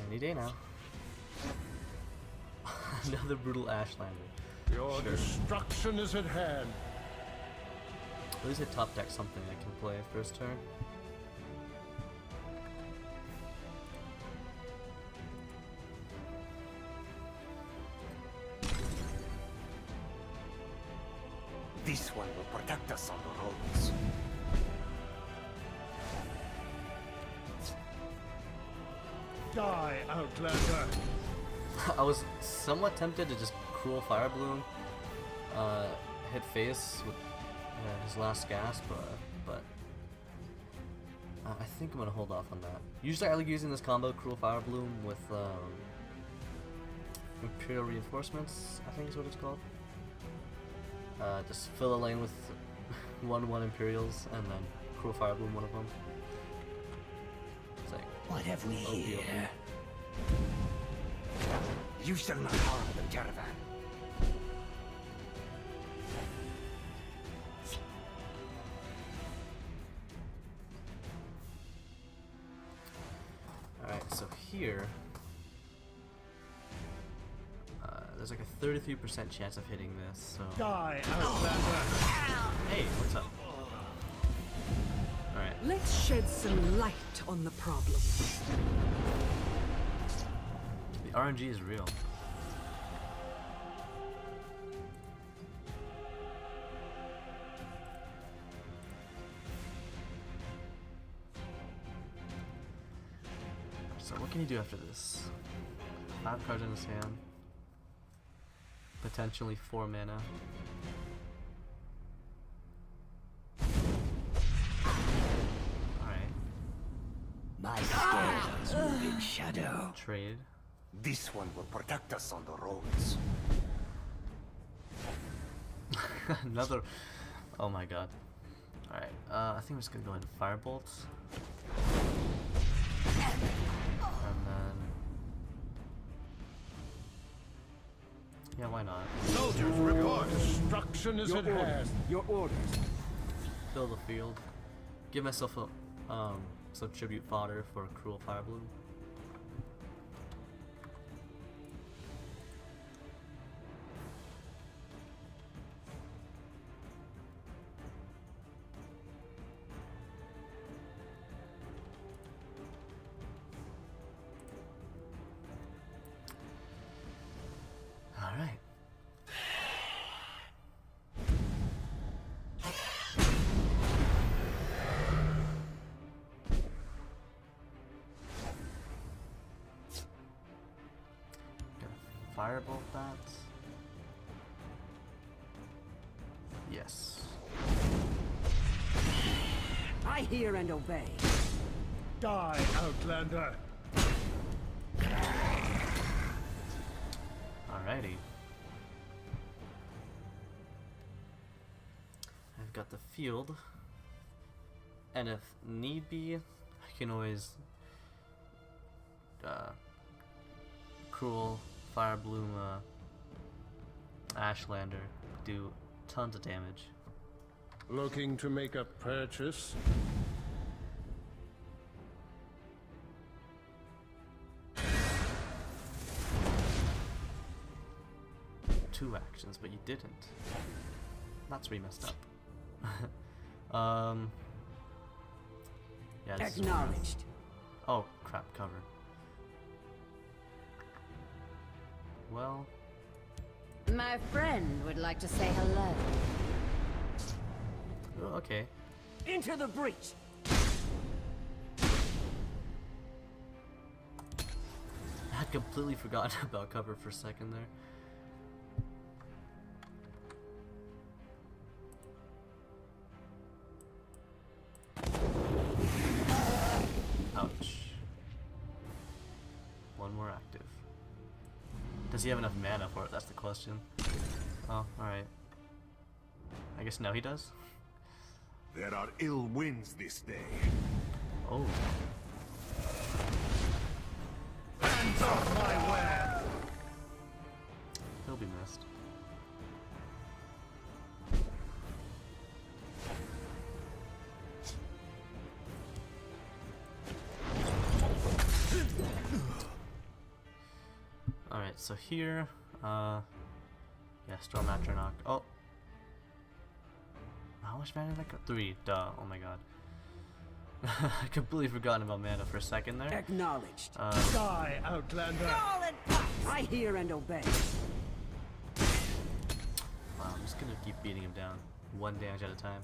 Any day now. Another brutal Ashlander. Your destruction is at hand. At least I top deck something I can play first turn. This one will protect us on the roads. Die, Outlander! I was somewhat tempted to just Cruel Fire Bloom, hit face with his last gasp, but I think I'm gonna hold off on that. Usually I like using this combo, Cruel Fire Bloom, with Imperial Reinforcements, I think is what it's called. Just fill a lane with 1/1 Imperials, and then Cruel Fire Bloom one of them. It's like, What have we here? You shall not harm the caravan. Alright, so here, there's like a 33% chance of hitting this, so... Die, Outlander! Hey, what's up? Alright. Let's shed some light on the problem. The RNG is real. So what can he do after this? 5 cards in his hand. Potentially 4 mana. Alright. My scales move in shadow. Trade. This one will protect us on the roads. Another. Oh my god. Alright, I think I'm just gonna go ahead and Firebolt. And then. Yeah, why not? Soldiers, report! Destruction is at hand. Your orders. Fill the field. Give myself a, some tribute fodder for Cruel Fire Bloom. Alright. Gonna firebolt that. Yes. I hear and obey. Die, Outlander! Alrighty. I've got the field, and if need be, I can always Cruel Fire Bloom Ashlander, do tons of damage. Looking to make a purchase? 2 actions, but you didn't. That's where you messed up. Yeah, this is Acknowledged. oh crap, cover. Well, My friend would like to say hello. oh, okay. Into the breach. I had completely forgotten about cover for a second there. Ouch. One more active. Does he have enough mana for it? That's the question. Oh, alright. I guess now he does? There are ill winds this day. Oh. Hands off my ware! He'll be missed. Alright, so here, yeah, Storm Atronach. Oh! How much mana did I go? 3, duh, oh my god. I completely forgotten about mana for a second there. Acknowledged. Die, Outlander! I hear and obey. Wow, I'm just gonna keep beating him down, 1 damage at a time.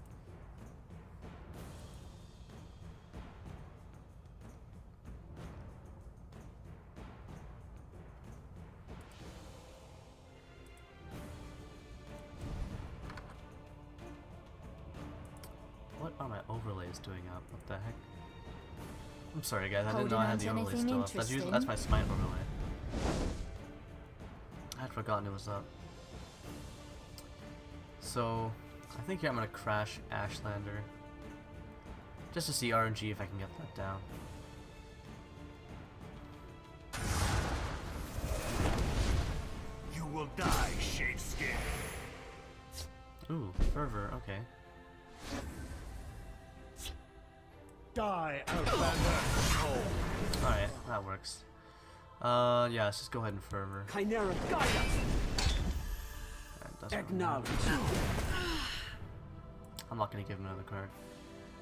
What are my overlays doing up? What the heck? I'm sorry guys, I didn't know I had the overlay still up. That's my SMITE overlay. I had forgotten it was up. So, I think here I'm gonna crash Ashlander. Just to see RNG if I can get that down. You will die, Shadeskin. Ooh, Fervor, okay. Die, Outlander! Alright, that works. Yeah, let's just go ahead and Fervor. Chimera, guide us. That doesn't really Acknowledged. matter. I'm not gonna give him another card.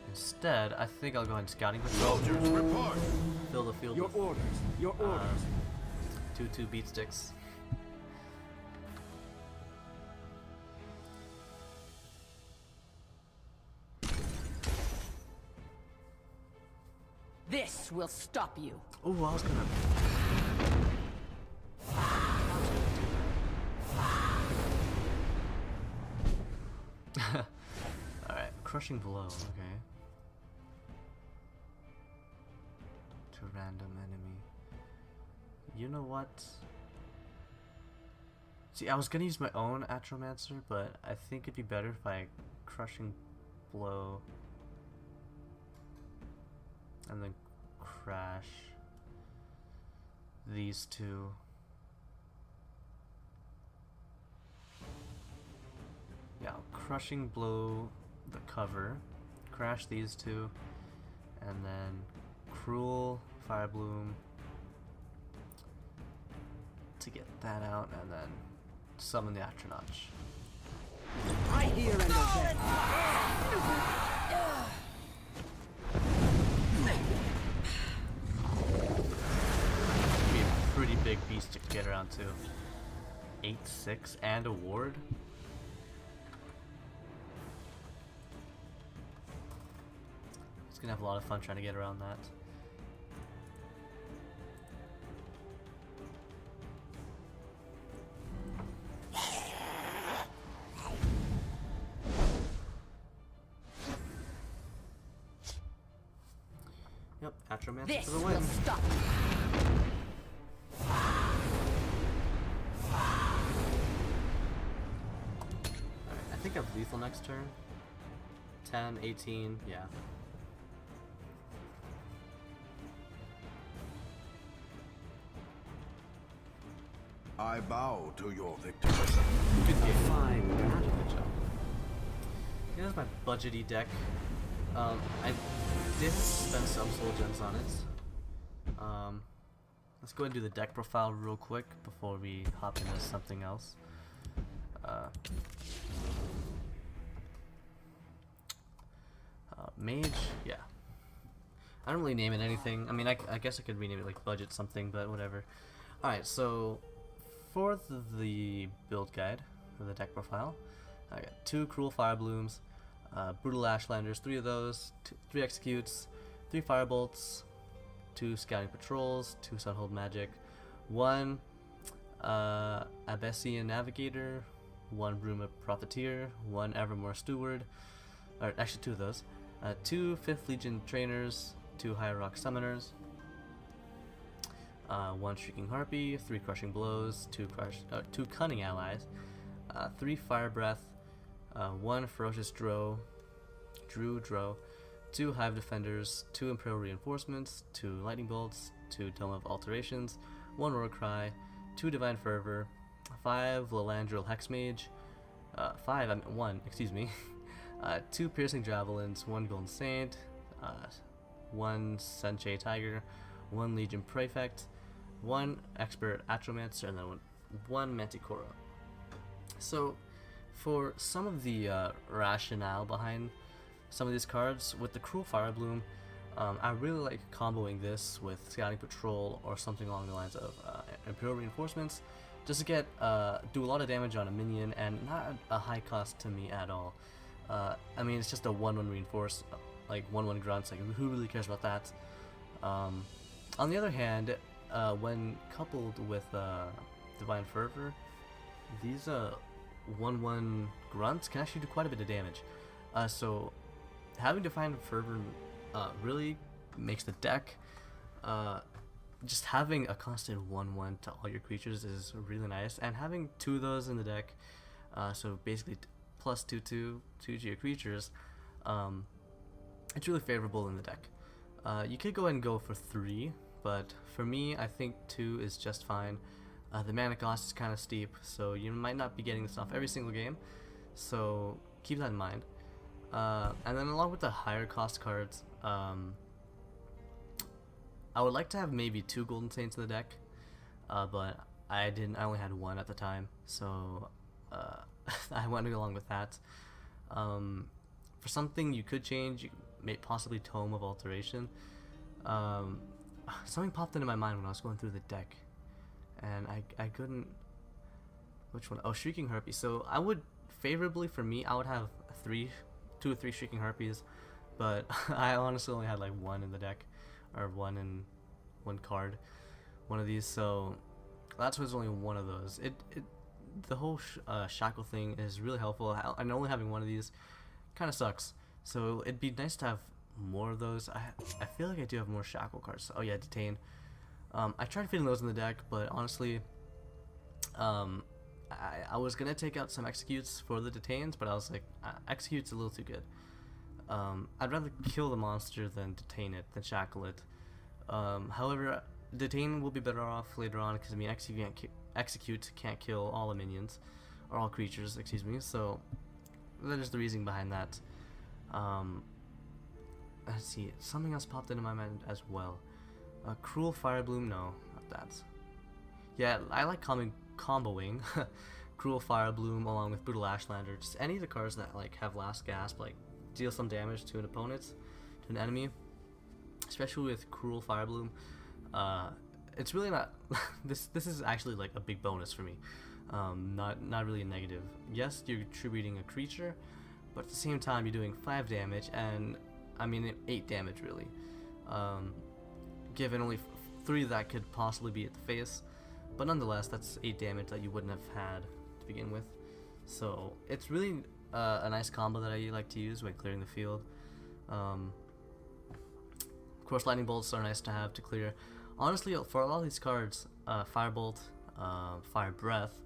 Instead, I think I'll go ahead and Scouting Patrol. Soldiers, report! Fill the field Your with orders. Your orders. 2/2 beat sticks. This will stop you. Ooh, I was gonna. Alright, Crushing Blow, okay. To random enemy. You know what? See, I was gonna use my own Atromancer, but I think it'd be better if I Crushing Blow and then crash these two. Yeah, I'll Crushing Blow the cover, crash these two, and then Cruel Fire Bloom to get that out, and then summon the Atronach. I hear and obey. Be a pretty big beast to get around too. 8/6 and a ward. It's gonna have a lot of fun trying to get around that. Yep, Atromancer This for the will win. stop you. Alright, I think I have lethal next turn. 10, 18, yeah. I bow to your victory. Good game. Fine. Good job. Yeah, that's my budgety deck. I did spend some soul gems on it. Let's go ahead and do the deck profile real quick before we hop into something else. Mage, yeah. I don't really name it anything. I mean, I guess I could rename it like budget something, but whatever. Alright, so for the build guide for the deck profile, I got 2 Cruel Fire Blooms, Brutal Ashlanders, 3 of those, 3 Executes, 3 Firebolts, 2 Scouting Patrols, 2 Sunhold Magic, 1 Abessian Navigator, 1 Bruma Profiteer, 1 Evermore Steward, or actually 2 of those, 2 5th Legion Trainers, 2 High Rock Summoners, 1 Shrieking Harpy, 3 Crushing Blows, 2 Cunning Allies, 3 Fire Breath, 1 Ferocious Drow, 2 Hive Defenders, 2 Imperial Reinforcements, 2 Lightning Bolts, 2 Tome of Alterations, 1 Roar Cry, 2 Divine Fervor, 5 Lilandril Hexmage, 1, excuse me, 2 Piercing Javelins, 1 Golden Saint, 1 Senche Tiger, 1 Legion Prefect, one Expert Atromancer, and then one Manticora. So, for some of the rationale behind some of these cards, with the Cruel Fire Bloom, I really like comboing this with Scouting Patrol or something along the lines of Imperial Reinforcements, just to get do a lot of damage on a minion and not a high cost to me at all. I mean, it's just a 1/1 reinforce, like 1/1 grunts. Like, who really cares about that? On the other hand, when coupled with Divine Fervor, these 1/1 grunts can actually do quite a bit of damage. So having Divine Fervor really makes the deck. Just having a constant 1/1 to all your creatures is really nice, and having 2 of those in the deck, so basically plus 2/2 to your creatures, it's really favorable in the deck. You could go ahead and go for 3, but for me, I think 2 is just fine. The mana cost is kind of steep, so you might not be getting this off every single game, so keep that in mind. And then along with the higher cost cards, I would like to have maybe 2 Golden Saints in the deck, but I didn't. I only had 1 at the time, so I went along with that. For something you could change, you may possibly Tome of Alteration. Something popped into my mind when I was going through the deck, and I couldn't. Which one? Oh, Shrieking Harpy. So I would favorably for me, I would have 2 or 3 Shrieking Harpies, but I honestly only had like 1 in the deck, or 1 in 1 card, one of these. So that's why there's only 1 of those. The whole shackle thing is really helpful, and only having 1 of these kind of sucks. So it'd be nice to have more of those. I feel like I do have more shackle cards. Oh yeah, Detain. I tried fitting those in the deck, but honestly, I was gonna take out some Executes for the Detains, but I was like, Execute's a little too good. I'd rather kill the monster than detain it, than shackle it. However, Detain will be better off later on, because I mean, Execute can't kill all the minions, or all creatures, excuse me, so that is the reason behind that. Let's see, something else popped into my mind as well. Cruel Fire Bloom, no, not that. Yeah, I like comboing Cruel Fire Bloom along with Brutal Ashlander, just any of the cards that like have Last Gasp, like deal some damage to an opponent, to an enemy, especially with Cruel Fire Bloom. It's really not this is actually like a big bonus for me, not really a negative. Yes, you're attributing a creature, but at the same time you're doing 5 damage, and I mean 8 damage really, given only 3 that could possibly be at the face, but nonetheless that's 8 damage that you wouldn't have had to begin with. So it's really a nice combo that I like to use when clearing the field. Of course, lightning bolts are nice to have to clear. Honestly, for a lot of these cards, Firebolt, Fire Breath,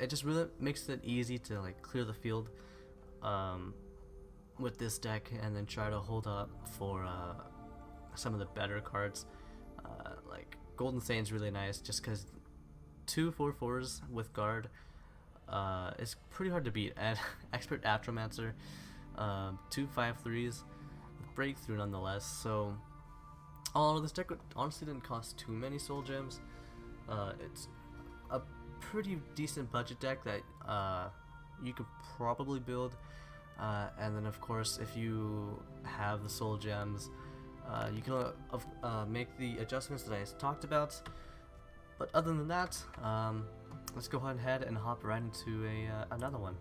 it just really makes it easy to like clear the field with this deck, and then try to hold up for some of the better cards. Like Golden Saint's really nice, just because 2 4/4s with guard is pretty hard to beat, and Expert Atromancer, 2 5/3s with breakthrough nonetheless. So all of this deck honestly didn't cost too many soul gems. It's a pretty decent budget deck that you could probably build, and then of course if you have the soul gems, you can make the adjustments that I talked about. But other than that, let's go ahead and hop right into another one.